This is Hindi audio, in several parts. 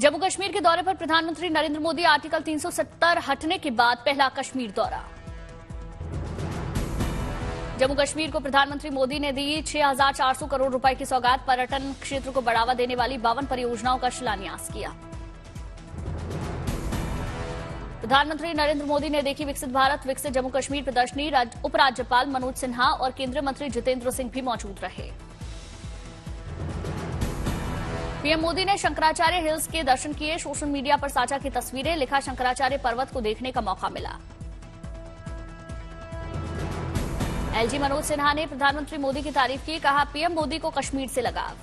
जम्मू कश्मीर के दौरे पर प्रधानमंत्री नरेंद्र मोदी। आर्टिकल 370 हटने के बाद पहला कश्मीर दौरा। जम्मू कश्मीर को प्रधानमंत्री मोदी ने दी 6,400 करोड़ रुपए की सौगात। पर्यटन क्षेत्र को बढ़ावा देने वाली 52 परियोजनाओं का शिलान्यास किया। प्रधानमंत्री नरेंद्र मोदी ने देखी विकसित भारत विकसित जम्मू कश्मीर प्रदर्शनी। उपराज्यपाल मनोज सिन्हा और केंद्रीय मंत्री जितेंद्र सिंह भी मौजूद रहे। पीएम मोदी ने शंकराचार्य हिल्स के दर्शन किए। सोशल मीडिया पर साझा की तस्वीरें। लिखा, शंकराचार्य पर्वत को देखने का मौका मिला। एलजी मनोज सिन्हा ने प्रधानमंत्री मोदी की तारीफ की। कहा, पीएम मोदी को कश्मीर से लगाव।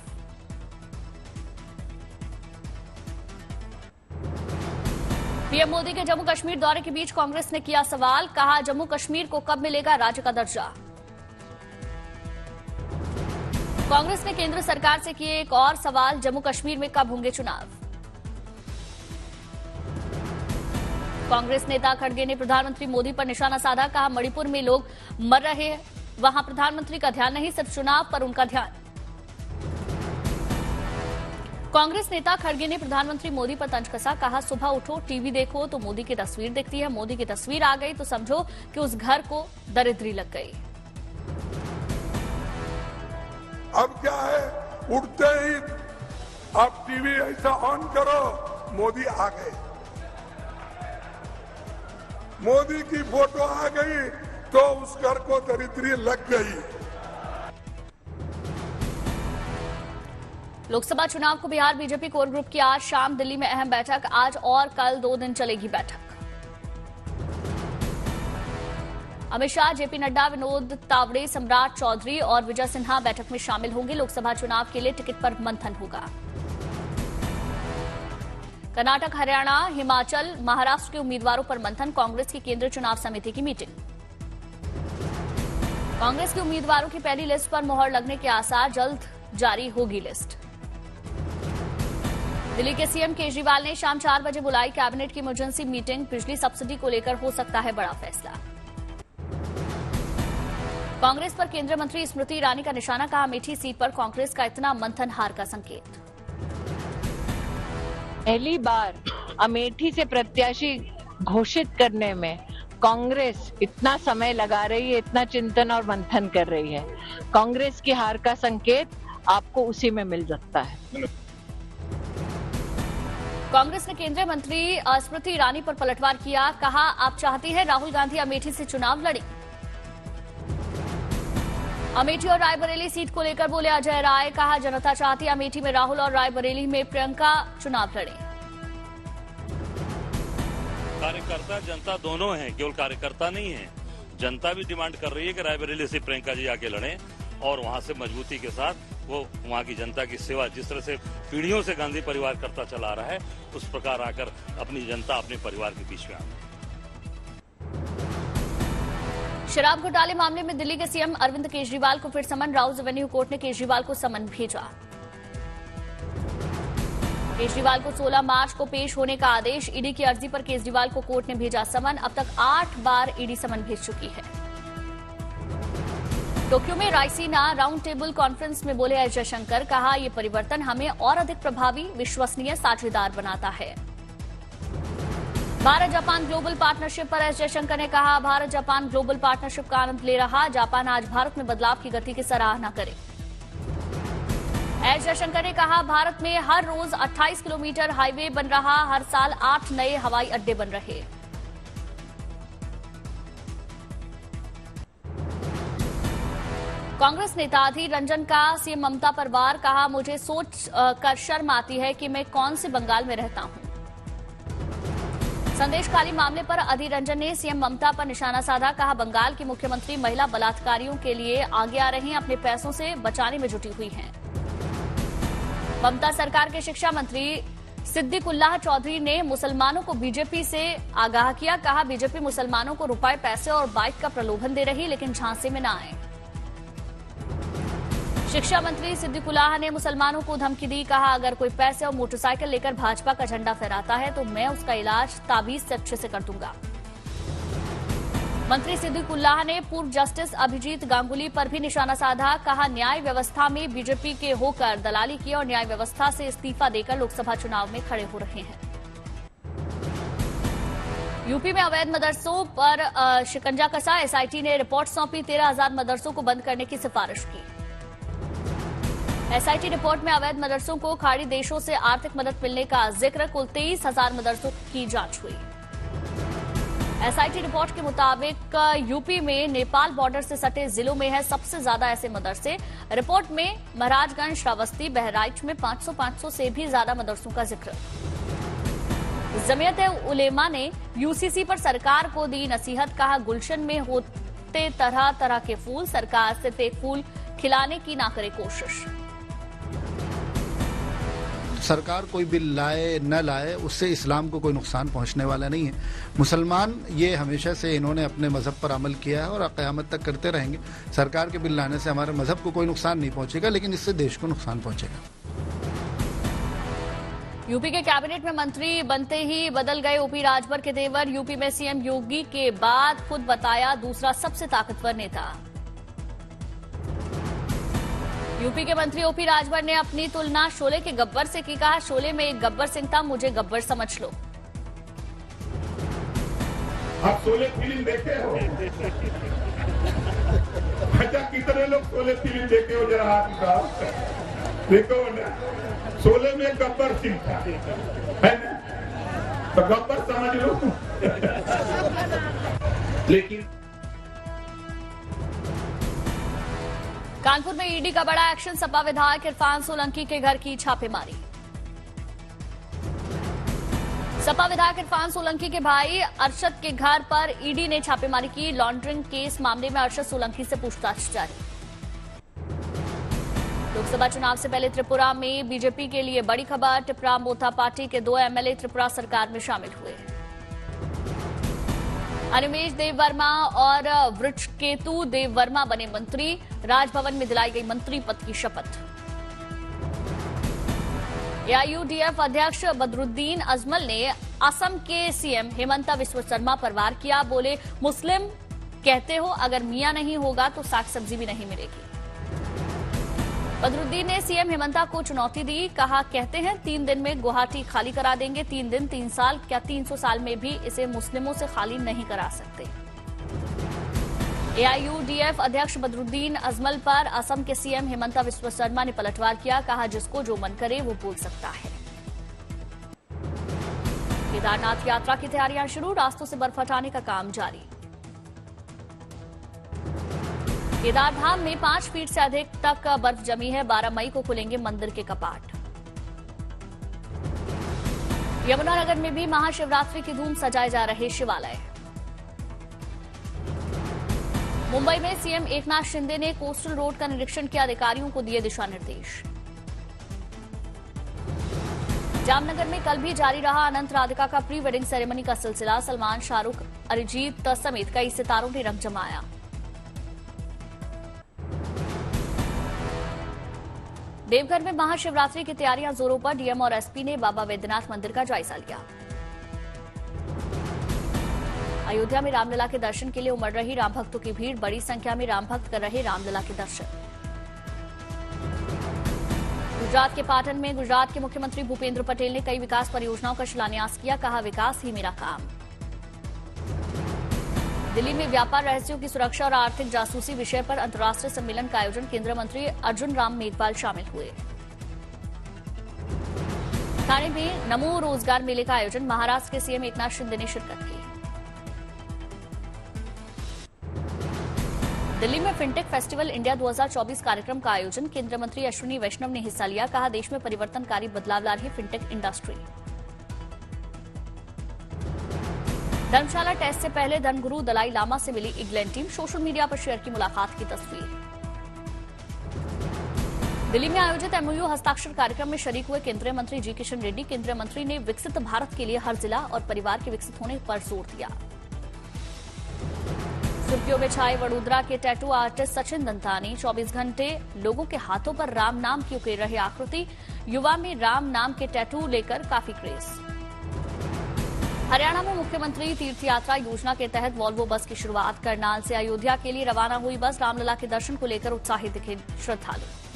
पीएम मोदी के जम्मू कश्मीर दौरे के बीच कांग्रेस ने किया सवाल। कहा, जम्मू कश्मीर को कब मिलेगा राज्य का दर्जा। कांग्रेस ने केंद्र सरकार से किए एक और सवाल। जम्मू कश्मीर में कब होंगे चुनाव। कांग्रेस नेता खड़गे ने प्रधानमंत्री मोदी पर निशाना साधा। कहा, मणिपुर में लोग मर रहे हैं, वहां प्रधानमंत्री का ध्यान नहीं, सिर्फ चुनाव पर उनका ध्यान। कांग्रेस नेता खड़गे ने प्रधानमंत्री मोदी पर तंज कसा। कहा, सुबह उठो, टीवी देखो तो मोदी की तस्वीर दिखती है। मोदी की तस्वीर आ गई तो समझो कि उस घर को दरिद्री लग गई। अब क्या है, उठते ही आप टीवी ऐसा ऑन करो, मोदी आ गए, मोदी की फोटो आ गई तो उस घर को दरिद्री लग गई। लोकसभा चुनाव को बिहार बीजेपी कोर ग्रुप की आज शाम दिल्ली में अहम बैठक। आज और कल 2 दिन चलेगी बैठक। अमित शाह, जेपी नड्डा, विनोद तावड़े, सम्राट चौधरी और विजय सिन्हा बैठक में शामिल होंगे। लोकसभा चुनाव के लिए टिकट पर मंथन होगा। कर्नाटक, हरियाणा, हिमाचल, महाराष्ट्र के उम्मीदवारों पर मंथन। कांग्रेस की केंद्रीय चुनाव समिति की मीटिंग। कांग्रेस के उम्मीदवारों की पहली लिस्ट पर मुहर लगने के आसार। जल्द जारी होगी लिस्ट। दिल्ली के सीएम केजरीवाल ने शाम 4 बजे बुलाई कैबिनेट की इमरजेंसी मीटिंग। बिजली सब्सिडी को लेकर हो सकता है बड़ा फैसला। कांग्रेस पर केंद्रीय मंत्री स्मृति ईरानी का निशाना। कहा, अमेठी सीट पर कांग्रेस का इतना मंथन हार का संकेत। पहली बार अमेठी से प्रत्याशी घोषित करने में कांग्रेस इतना समय लगा रही है, इतना चिंतन और मंथन कर रही है। कांग्रेस की हार का संकेत आपको उसी में मिल सकता है। कांग्रेस ने केंद्रीय मंत्री स्मृति ईरानी पर पलटवार किया। कहा, आप चाहती हैं राहुल गांधी अमेठी से चुनाव लड़े। अमेठी और रायबरेली सीट को लेकर बोले अजय राय। कहा, जनता चाहती है अमेठी में राहुल और रायबरेली में प्रियंका चुनाव लड़े। कार्यकर्ता जनता दोनों हैं, केवल कार्यकर्ता नहीं है। जनता भी डिमांड कर रही है कि रायबरेली से प्रियंका जी आके लड़ें और वहां से मजबूती के साथ वो वहां की जनता की सेवा, जिस तरह से पीढ़ियों से गांधी परिवार करता चला रहा है, उस प्रकार आकर अपनी जनता अपने परिवार के बीच में आ। शराब घोटाले मामले में दिल्ली के सीएम अरविंद केजरीवाल को फिर समन। राउज एवेन्यू कोर्ट ने केजरीवाल को समन भेजा। केजरीवाल को 16 मार्च को पेश होने का आदेश। ईडी की अर्जी पर केजरीवाल को कोर्ट ने भेजा समन। अब तक 8 बार ईडी समन भेज चुकी है। टोक्यो में रायसीना राउंड टेबल कॉन्फ्रेंस में बोले एस जयशंकर। कहा, यह परिवर्तन हमें और अधिक प्रभावी, विश्वसनीय साझेदार बनाता है। भारत जापान ग्लोबल पार्टनरशिप पर एस जयशंकर ने कहा, भारत जापान ग्लोबल पार्टनरशिप का आनंद ले रहा। जापान आज भारत में बदलाव की गति की सराहना करे। एस जयशंकर ने कहा, भारत में हर रोज 28 किलोमीटर हाईवे बन रहा। हर साल 8 नए हवाई अड्डे बन रहे। कांग्रेस नेता अधीर रंजन का सीएम ममता पर वार। कहा, मुझे सोच कर शर्म आती है कि मैं कौन से बंगाल में रहता हूं। संदेश खाली मामले पर अधीर रंजन ने सीएम ममता पर निशाना साधा। कहा, बंगाल की मुख्यमंत्री महिला बलात्कारियों के लिए आगे आ रही हैं, अपने पैसों से बचाने में जुटी हुई हैं। ममता सरकार के शिक्षा मंत्री सिद्दीकुल्लाह चौधरी ने मुसलमानों को बीजेपी से आगाह किया। कहा, बीजेपी मुसलमानों को रुपए, पैसे और बाइक का प्रलोभन दे रही, लेकिन झांसे में न आए। शिक्षा मंत्री सिद्दीकुल्लाह ने मुसलमानों को धमकी दी। कहा, अगर कोई पैसे और मोटरसाइकिल लेकर भाजपा का झंडा फहराता है तो मैं उसका इलाज ताबीज से अच्छे से कर दूंगा। मंत्री सिद्दीकुल्लाह ने पूर्व जस्टिस अभिजीत गांगुली पर भी निशाना साधा। कहा, न्याय व्यवस्था में बीजेपी के होकर दलाली की और न्याय व्यवस्था से इस्तीफा देकर लोकसभा चुनाव में खड़े हो रहे हैं। यूपी में अवैध मदरसों पर शिकंजा कसा। एसआईटी ने रिपोर्ट सौंपी। 13,000 मदरसों को बंद करने की सिफारिश की। एसआईटी रिपोर्ट में अवैध मदरसों को खाड़ी देशों से आर्थिक मदद मिलने का जिक्र। कुल 23,000 मदरसों की जांच हुई। एसआईटी रिपोर्ट के मुताबिक यूपी में नेपाल बॉर्डर से सटे जिलों में है सबसे ज्यादा ऐसे मदरसे। रिपोर्ट में महाराजगंज, श्रावस्ती, बहराइच में 500 से भी ज्यादा मदरसों का जिक्र। जमीयत-ए-उलेमा ने यूसीसी पर सरकार को दी नसीहत। कहा, गुलशन में होते तरह तरह के फूल, सरकार सिर्फ एक फूल खिलाने की ना करे कोशिश। सरकार कोई बिल लाए न लाए उससे इस्लाम को कोई नुकसान पहुंचने वाला नहीं है। मुसलमान ये हमेशा से इन्होंने अपने मजहब पर अमल किया है और क़यामत तक करते रहेंगे। सरकार के बिल लाने से हमारे मजहब को कोई नुकसान नहीं पहुंचेगा, लेकिन इससे देश को नुकसान पहुंचेगा। यूपी के कैबिनेट में मंत्री बनते ही बदल गए ओपी राजभर के तेवर। यूपी में सीएम योगी के बाद खुद बताया दूसरा सबसे ताकतवर नेता। यूपी के मंत्री ओपी राजभर ने अपनी तुलना शोले के गब्बर से की। कहा, शोले में एक गब्बर सिंह था, मुझे गब्बर समझ लो। आप शोले फिल्म देखे हो? अच्छा, कितने लोग शोले फिल्म देखे हो? जरा हाथ उठाओ। देखो ना, शोले में गब्बर सिंह था, है ना? तो गब्बर समझ लो। लेकिन कानपुर में ईडी का बड़ा एक्शन। सपा विधायक इरफान सोलंकी के घर की छापेमारी। सपा विधायक इरफान सोलंकी के भाई अरशद के घर पर ईडी ने छापेमारी की। लॉन्ड्रिंग केस मामले में अरशद सोलंकी से पूछताछ जारी। लोकसभा चुनाव से पहले त्रिपुरा में बीजेपी के लिए बड़ी खबर। टिपरा मोथा पार्टी के 2 एमएलए त्रिपुरा सरकार में शामिल हुए। अनिमेश देव वर्मा और वृक्षकेतु देव वर्मा बने मंत्री। राजभवन में दिलाई गई मंत्री पद की शपथ। एआईयूडीएफ अध्यक्ष बदरुद्दीन अजमल ने असम के सीएम हेमंता बिस्वा शर्मा पर वार किया। बोले, मुस्लिम कहते हो, अगर मियां नहीं होगा तो साग सब्जी भी नहीं मिलेगी। बदरुद्दीन ने सीएम हेमंता को चुनौती दी। कहा, कहते हैं 3 दिन में गुवाहाटी खाली करा देंगे। 3 दिन, 3 साल, क्या 300 साल में भी इसे मुस्लिमों से खाली नहीं करा सकते। एआईयूडीएफ अध्यक्ष बदरुद्दीन अजमल पर असम के सीएम हेमंता बिस्वा शर्मा ने पलटवार किया। कहा, जिसको जो मन करे वो बोल सकता है। केदारनाथ यात्रा की तैयारियां शुरू। रास्तों से बर्फ हटाने का काम जारी। केदारधाम में 5 फीट से अधिक तक बर्फ जमी है। 12 मई को खुलेंगे मंदिर के कपाट। यमुनानगर में भी महाशिवरात्रि की धूम सजाए जा रहे शिवालय। मुंबई में सीएम एकनाथ शिंदे ने कोस्टल रोड का निरीक्षण किया। अधिकारियों को दिए दिशा निर्देश। जामनगर में कल भी जारी रहा अनंत राधिका का प्री वेडिंग सेरेमनी का सिलसिला। सलमान, शाहरुख, अरिजीत समेत कई सितारों ने रंग जमाया। देवघर में महाशिवरात्रि की तैयारियां जोरों पर। डीएम और एसपी ने बाबा वैद्यनाथ मंदिर का जायजा लिया। अयोध्या में रामलला के दर्शन के लिए उमड़ रही राम भक्तों की भीड़। बड़ी संख्या में राम भक्त कर रहे रामलला के दर्शन। गुजरात के पाटन में गुजरात के मुख्यमंत्री भूपेंद्र पटेल ने कई विकास परियोजनाओं का शिलान्यास किया। कहा, विकास ही मेरा काम। दिल्ली में व्यापार रहस्यों की सुरक्षा और आर्थिक जासूसी विषय पर अंतर्राष्ट्रीय सम्मेलन का आयोजन। केंद्रीय मंत्री अर्जुन राम मेघवाल शामिल हुए। ठाणे में नमो रोजगार मेले का आयोजन। महाराष्ट्र के सीएम एकनाथ शिंदे ने शिरकत की। दिल्ली में फिनटेक फेस्टिवल इंडिया 2024 कार्यक्रम का आयोजन। केंद्रीय मंत्री अश्विनी वैष्णव ने हिस्सा लिया। कहा, देश में परिवर्तनकारी बदलाव ला रही फिनटेक इंडस्ट्री। धर्मशाला टेस्ट से पहले धर्मगुरु दलाई लामा से मिली इंग्लैंड टीम। सोशल मीडिया पर शेयर की मुलाकात की तस्वीर। दिल्ली में आयोजित एमओयू हस्ताक्षर कार्यक्रम में शरीक हुए केंद्रीय मंत्री जी किशन रेड्डी। केंद्रीय मंत्री ने विकसित भारत के लिए हर जिला और परिवार के विकसित होने पर जोर दिया। सुर्खियों में छाए वडोदरा के टैटू आर्टिस्ट सचिन दंतानी। 24 घंटे लोगों के हाथों पर राम नाम की उकेर रहे आकृति। युवा में राम नाम के टैटू लेकर काफी क्रेज। हरियाणा में मुख्यमंत्री तीर्थ यात्रा योजना के तहत वॉल्वो बस की शुरुआत। करनाल से अयोध्या के लिए रवाना हुई बस। रामलला के दर्शन को लेकर उत्साहित दिखे श्रद्धालु।